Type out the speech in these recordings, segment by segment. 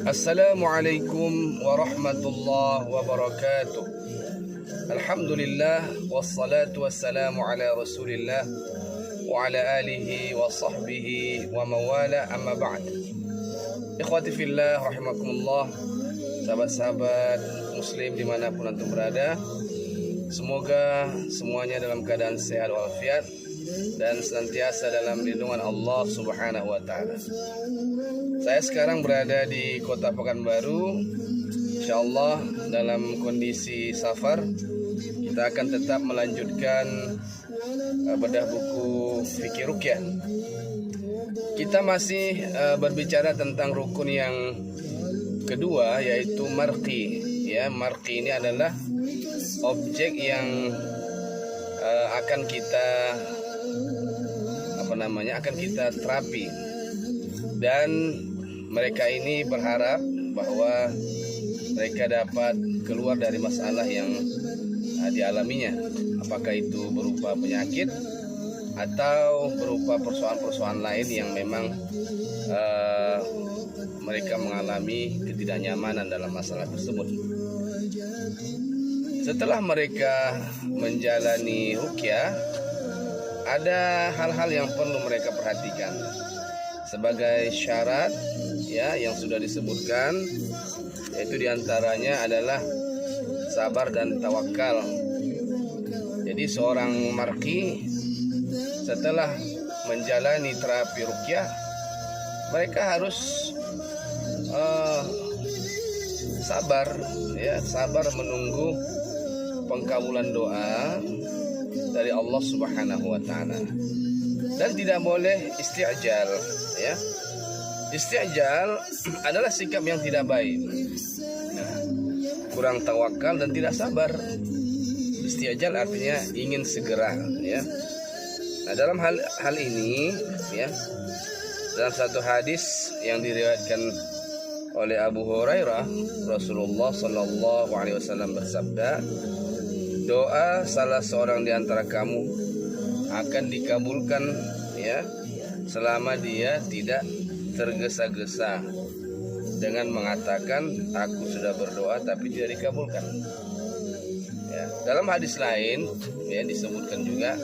Assalamualaikum warahmatullahi wabarakatuh. Alhamdulillah wassalatu wassalamu ala Rasulillah wa ala alihi wa sahbihi wa mawala, amma ba'd. Ikhwati fillah rahimakumullah, sahabat-sahabat muslim dimanapun antum berada, semoga semuanya dalam keadaan sehat walafiat dan senantiasa dalam lindungan Allah Subhanahu wa taala. Saya sekarang berada di Kota Pekanbaru. Insyaallah dalam kondisi safar, kita akan tetap melanjutkan bedah buku fikih ruqyah. Kita masih berbicara tentang rukun yang kedua, yaitu marqi. Ya, marqi ini adalah objek yang akan kita terapi, dan mereka ini berharap bahwa mereka dapat keluar dari masalah yang dialaminya, apakah itu berupa penyakit atau berupa persoalan-persoalan lain yang memang mereka mengalami ketidaknyamanan dalam masalah tersebut. Setelah mereka menjalani ruqyah, ada hal-hal yang perlu mereka perhatikan sebagai syarat, ya, yang sudah disebutkan, yaitu diantaranya adalah sabar dan tawakal. Jadi seorang marqi setelah menjalani terapi ruqyah, mereka harus sabar, ya, sabar menunggu pengkabulan doa dari Allah Subhanahu wa taala, dan tidak boleh isti'jal, ya. Isti'jal adalah sikap yang tidak baik, kurang tawakal dan tidak sabar. Isti'jal artinya ingin segera, ya. Nah, dalam hal ini, ya, dalam satu hadis yang diriwayatkan oleh Abu Hurairah, Rasulullah sallallahu alaihi wasallam bersabda, doa salah seorang di antara kamu akan dikabulkan, ya, selama dia tidak tergesa-gesa dengan mengatakan aku sudah berdoa tapi tidak dikabulkan. Ya, dalam hadis lain, ya, disebutkan juga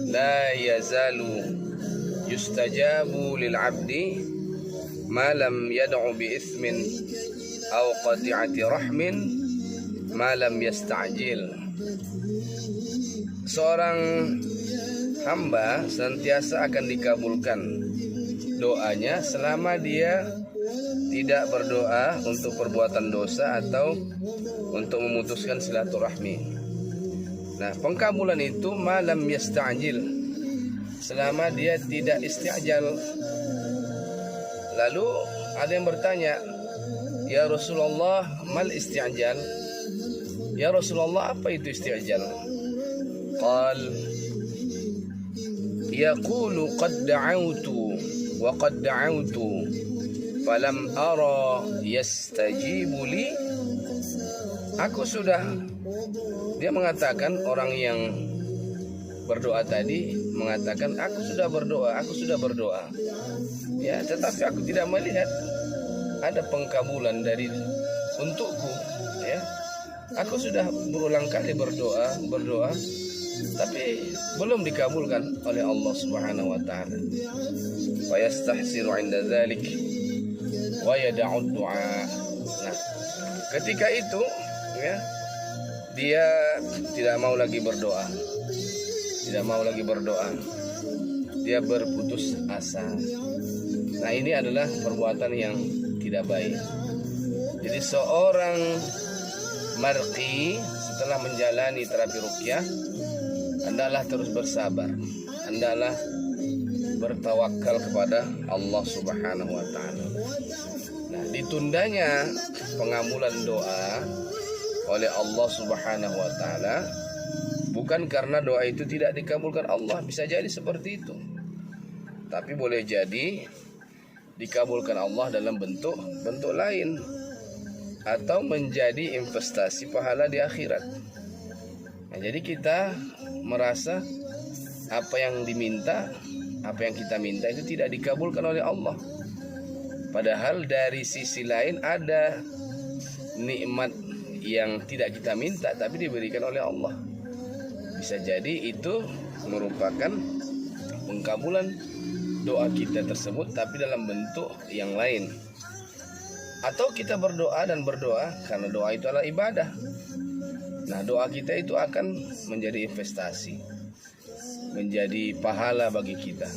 la yazalu yustajabu lil abdi ma lam yad'u bi itsmin aw qati'ati rahmin ma lam yasta'jil. Seorang hamba senantiasa akan dikabulkan doanya selama dia tidak berdoa untuk perbuatan dosa atau untuk memutuskan silaturahmi. Nah, pengkabulan itu malam yasta'jil, selama dia tidak isti'jal. Lalu ada yang bertanya, ya Rasulullah, mal isti'jal? Ya Rasulullah, apa itu isti'jal? Qal yaqulu qad da'awtu wa qad da'awtu falam ara yastajibu li. Dia mengatakan, orang yang berdoa tadi mengatakan, aku sudah berdoa, ya, tetapi aku tidak melihat ada pengkabulan untukku, ya. Aku sudah berulang kali berdoa, tapi belum dikabulkan oleh Allah Subhanahu wa taala. Wa yastahsiru 'inda dzalik wa yad'u du'a. Nah, ketika itu, ya, dia tidak mau lagi berdoa. Dia berputus asa. Nah, ini adalah perbuatan yang tidak baik. Jadi seorang marqi setelah menjalani terapi ruqyah, hendaklah terus bersabar, hendaklah bertawakal kepada Allah Subhanahu wa taala. Nah, ditundanya pengabulan doa oleh Allah Subhanahu wa taala bukan karena doa itu tidak dikabulkan Allah, bisa jadi seperti itu. Tapi boleh jadi dikabulkan Allah dalam bentuk lain, atau menjadi investasi pahala di akhirat. Nah, jadi kita merasa apa yang kita minta itu tidak dikabulkan oleh Allah. Padahal dari sisi lain ada nikmat yang tidak kita minta tapi diberikan oleh Allah. Bisa jadi itu merupakan pengkabulan doa kita tersebut tapi dalam bentuk yang lain. Atau kita berdoa dan berdoa karena doa itu adalah ibadah. Nah, doa kita itu akan menjadi investasi, menjadi pahala bagi kita.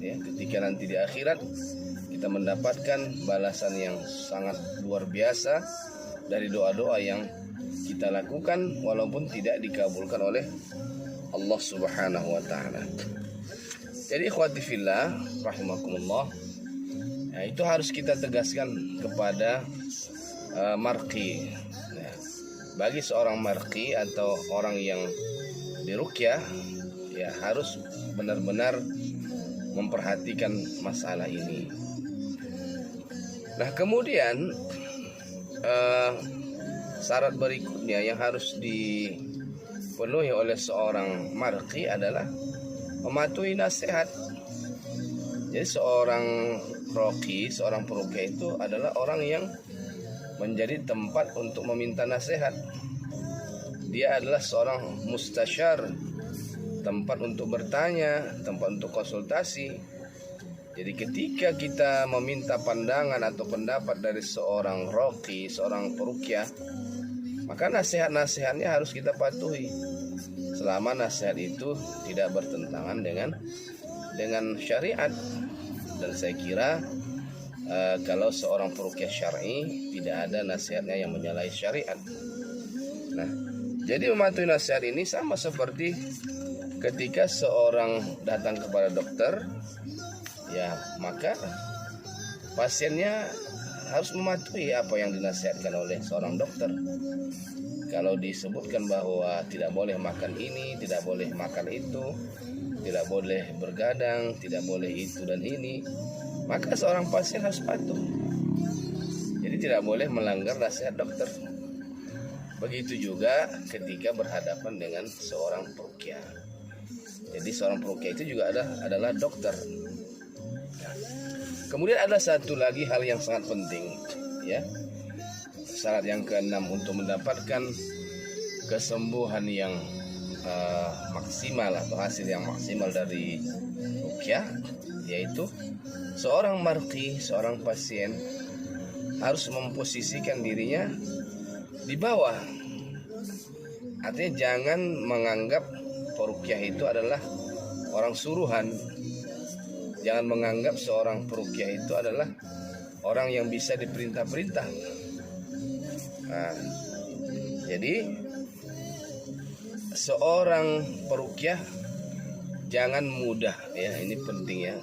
Ya, ketika nanti di akhirat kita mendapatkan balasan yang sangat luar biasa dari doa-doa yang kita lakukan walaupun tidak dikabulkan oleh Allah Subhanahu wa taala. Jadi ikhwati fillah rahimakumullah, ya, itu harus kita tegaskan kepada marqi. Ya, bagi seorang marqi atau orang yang diruqyah, ya harus benar-benar memperhatikan masalah ini. Nah, kemudian syarat berikutnya yang harus dipenuhi oleh seorang marqi adalah mematuhi nasihat. Jadi seorang roqi, seorang peruqyah itu adalah orang yang menjadi tempat untuk meminta nasihat. Dia adalah seorang mustasyar, tempat untuk bertanya, tempat untuk konsultasi. Jadi ketika kita meminta pandangan atau pendapat dari seorang roqi, seorang peruqyah, maka nasihat-nasihatnya harus kita patuhi selama nasihat itu tidak bertentangan dengan syariat. Dan saya kira kalau seorang peruqyah syar'i tidak ada nasihatnya yang menyalahi syariat. Nah, jadi mematuhi nasihat ini sama seperti ketika seorang datang kepada dokter, ya maka pasiennya harus mematuhi apa yang dinasihatkan oleh seorang dokter. Kalau disebutkan bahwa tidak boleh makan ini, tidak boleh makan itu, tidak boleh bergadang, tidak boleh itu dan ini, maka seorang pasien harus patuh. Jadi tidak boleh melanggar nasihat dokter. Begitu juga ketika berhadapan dengan seorang peruqyah. Jadi seorang peruqyah itu juga adalah dokter. Nah, kemudian ada satu lagi hal yang sangat penting, ya. Syarat yang keenam untuk mendapatkan kesembuhan yang maksimal atau hasil yang maksimal dari ruqyah, yaitu seorang marqi, seorang pasien harus memposisikan dirinya di bawah. Artinya jangan menganggap peruqyah itu adalah orang suruhan. Jangan menganggap seorang peruqyah itu adalah orang yang bisa diperintah-perintah. Nah, jadi seorang peruqyah jangan mudah, ya ini penting ya.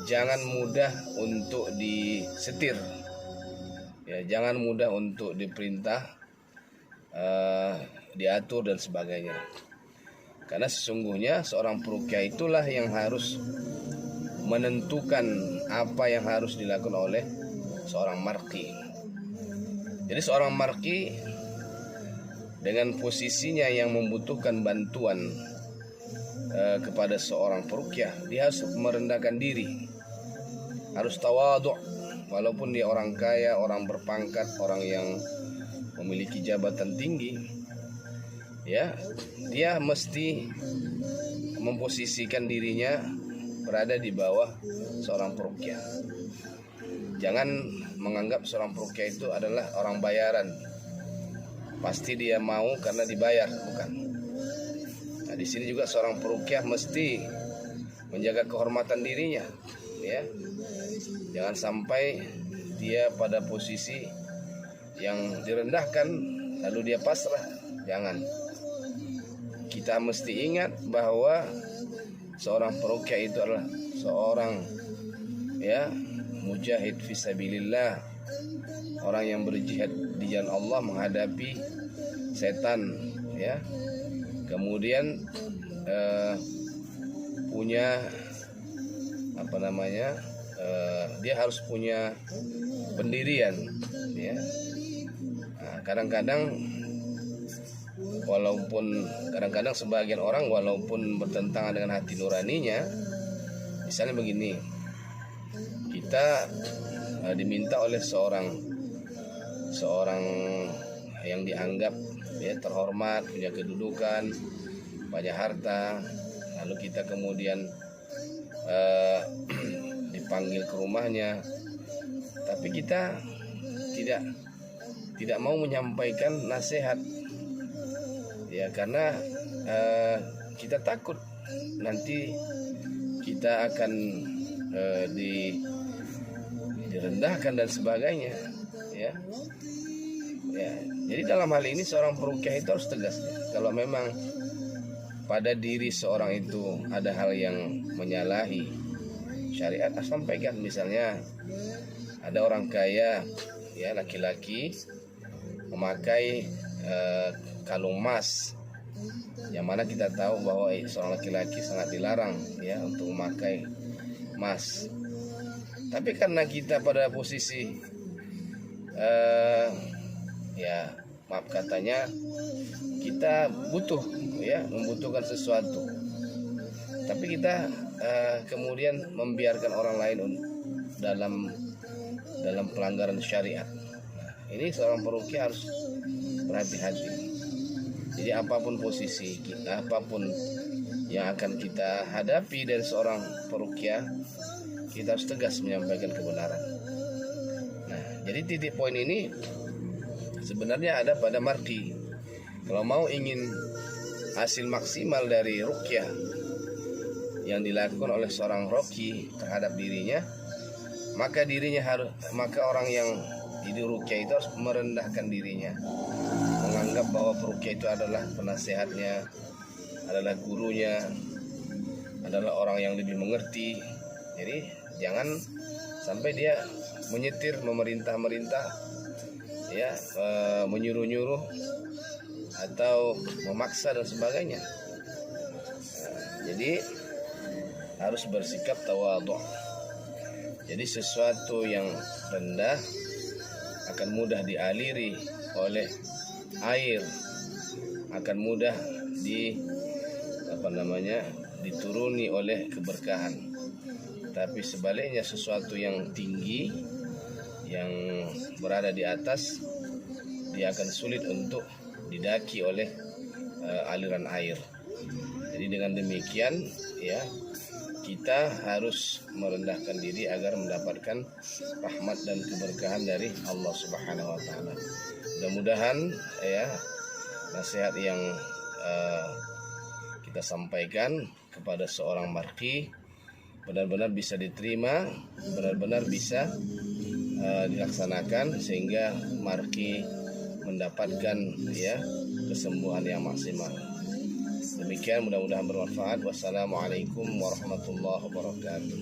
Jangan mudah untuk disetir. Ya, jangan mudah untuk diperintah, diatur dan sebagainya. Karena sesungguhnya seorang peruqyah itulah yang harus menentukan apa yang harus dilakukan oleh seorang marqi. Jadi seorang marqi dengan posisinya yang membutuhkan bantuan kepada seorang peruqyah, dia harus merendahkan diri, harus tawadhu, walaupun dia orang kaya, orang berpangkat, orang yang memiliki jabatan tinggi, ya dia mesti memposisikan dirinya berada di bawah seorang peruqyah. Jangan menganggap seorang peruqyah itu adalah orang bayaran. Pasti dia mau karena dibayar, bukan. Nah, di sini juga seorang peruqyah mesti menjaga kehormatan dirinya, ya. Jangan sampai dia pada posisi yang direndahkan lalu dia pasrah. Jangan. Kita mesti ingat bahwa seorang peruqyah itu adalah seorang, ya, mujahid fisabilillah, orang yang berjihad di jalan Allah menghadapi setan, ya. Kemudian punya dia harus punya pendirian, ya. Nah, kadang-kadang sebagian orang walaupun bertentangan dengan hati nuraninya, misalnya begini, kita diminta oleh seorang yang dianggap ya terhormat, punya kedudukan, banyak harta, lalu kita kemudian dipanggil ke rumahnya, tapi kita tidak mau menyampaikan nasihat, ya karena kita takut nanti kita akan direndahkan dan sebagainya, ya. Jadi dalam hal ini seorang peruqyah itu harus tegas. Kalau memang pada diri seorang itu ada hal yang menyalahi syariat, harus sampaikan. Misalnya ada orang kaya, ya laki-laki memakai kalung emas, yang mana kita tahu bahwa seorang laki-laki sangat dilarang ya untuk memakai emas. Tapi karena kita pada posisi ya maaf katanya kita membutuhkan sesuatu, tapi kita kemudian membiarkan orang lain dalam pelanggaran syariat. Nah, ini seorang peruqyah harus berhati-hati. Jadi apapun posisi kita, apapun yang akan kita hadapi dari seorang peruqyah, kita harus tegas menyampaikan kebenaran. Nah, jadi titik poin ini sebenarnya ada pada marqi. Kalau mau ingin hasil maksimal dari ruqyah yang dilakukan oleh seorang roqi terhadap dirinya, maka orang yang diruqyah itu harus merendahkan dirinya, menganggap bahwa peruqyah itu adalah penasehatnya, adalah gurunya, adalah orang yang lebih mengerti. Jadi jangan sampai dia menyetir, memerintah, ya, menyuruh-nyuruh atau memaksa dan sebagainya. Jadi harus bersikap tawadhu. Jadi sesuatu yang rendah akan mudah dialiri oleh air, akan mudah dituruni oleh keberkahan. Tapi sebaliknya sesuatu yang tinggi, yang berada di atas, dia akan sulit untuk didaki oleh aliran air. Jadi dengan demikian ya, kita harus merendahkan diri agar mendapatkan rahmat dan keberkahan dari Allah Subhanahu wa taala. Mudah-mudahan ya nasihat yang kita sampaikan kepada seorang marqi benar-benar bisa diterima, benar-benar bisa dilaksanakan sehingga marqi mendapatkan ya kesembuhan yang maksimal. Demikian, mudah-mudahan bermanfaat. Wassalamualaikum warahmatullahi wabarakatuh.